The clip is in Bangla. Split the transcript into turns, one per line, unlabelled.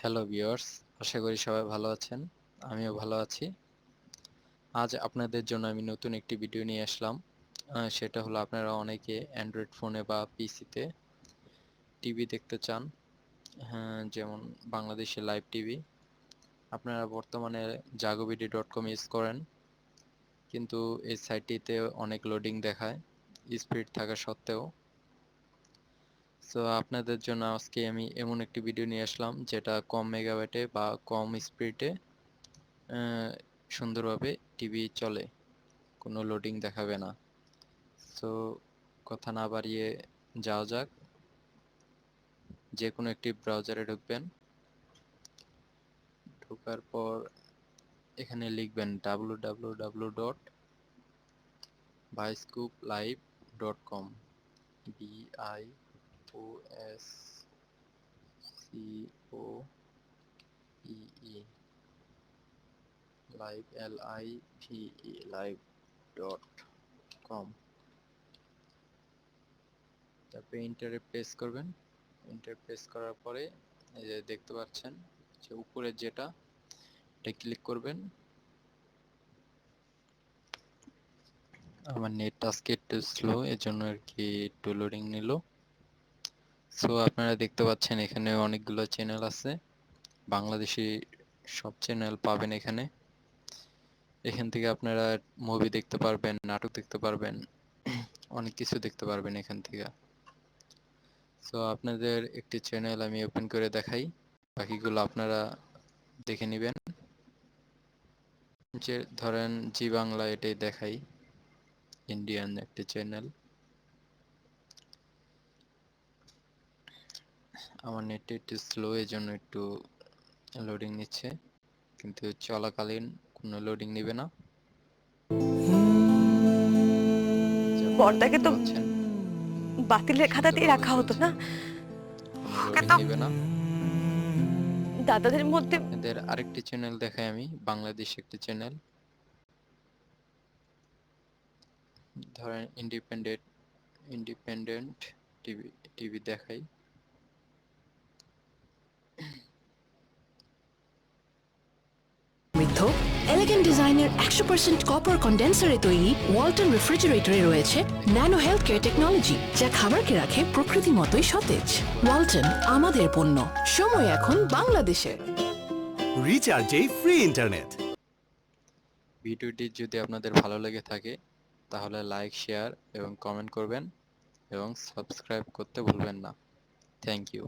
হ্যালো ভিউয়ার্স, আশা করি সবাই ভালো আছেন। আমিও ভালো আছি। আজ আপনাদের জন্য আমি নতুন একটি ভিডিও নিয়ে আসলাম। সেটা হলো আপনারা অনেকে অ্যান্ড্রয়েড ফোনে বা পিসিতে টিভি দেখতে চান। হ্যাঁ, যেমন বাংলাদেশে লাইভ টিভি। আপনারা বর্তমানে jagovideo.com ইউজ করেন, কিন্তু এই সাইটটিতে অনেক লোডিং দেখায় স্পিড থাকা সত্ত্বেও। আপনাদের জন্য আজকে আমি এমন একটি ভিডিও নিয়ে আসলাম যেটা কম মেগাবাইটে বা কম স্পিডে সুন্দরভাবে টিভি চলে, কোনো লোডিং দেখাবে না। সো কথা না বাড়িয়ে যাওয়া যাক। যে কোনো একটি ব্রাউজারে ঢুকবেন, ঢোকার পর এখানে লিখবেন www.bioscopelive.com, BIOSCOPE লাইভ live.com। তারপরে এন্টারে প্রেস করবেন। এন্টার প্রেস করার পরে এই যে দেখতে পাচ্ছেন যে উপরে যেটা, এটা ক্লিক করবেন। আমার নেট আজকে একটু স্লো, এজন্য আর কি একটু লোডিং নিল। আপনারা দেখতে পাচ্ছেন এখানে অনেকগুলো চ্যানেল আছে। বাংলাদেশি সব চ্যানেল পাবেন এখানে। এখান থেকে আপনারা মুভি দেখতে পারবেন, নাটক দেখতে পারবেন, অনেক কিছু দেখতে পারবেন এখান থেকে। আপনাদের একটি চ্যানেল আমি ওপেন করে দেখাই, বাকিগুলো আপনারা দেখে নেবেন। যে ধরেন জি বাংলা, এটাই দেখাই, ইন্ডিয়ান একটি চ্যানেল। আমার নেটটা একটু স্লো, এই জন্য একটু লোডিং নিচ্ছে, কিন্তু চলাকালীন কোনো লোডিং নেবে না। আপনারা
বর্দাকে
দেখতে
তো
পাচ্ছেন
বাতিলের খাতাতেই
সুন্দরভাবে
রাখা হতো
চলছে,
না,
কোনো
ওকে
লোডিং
তো
নেবে না।
দাদাদের মধ্যে।
আপনাদের আরেকটি চ্যানেল দেখাই আমি, বাংলাদেশ একটি চ্যানেল। ধরেন ইন্ডিপেন্ডেন্ট টিভি টিভি দেখাই।
সমৃদ্ধ এলিগেন্ট ডিজাইনের 100% কপার কন্ডেন্সারে তৈরি ওয়ালটন রেফ্রিজারেটরে রয়েছে ন্যানো হেলথ কেয়ার টেকনোলজি, যা খাবারকে রাখে প্রকৃতি মতোই সতেজ। ওয়ালটন, আমাদের পণ্য। সময় এখন বাংলাদেশে।
রিচার্জেই ফ্রি ইন্টারনেট।
ভিডিওটি যদি আপনাদের ভালো লেগে থাকে তাহলে লাইক, শেয়ার এবং কমেন্ট করবেন এবং সাবস্ক্রাইব করতে ভুলবেন না। Thank you.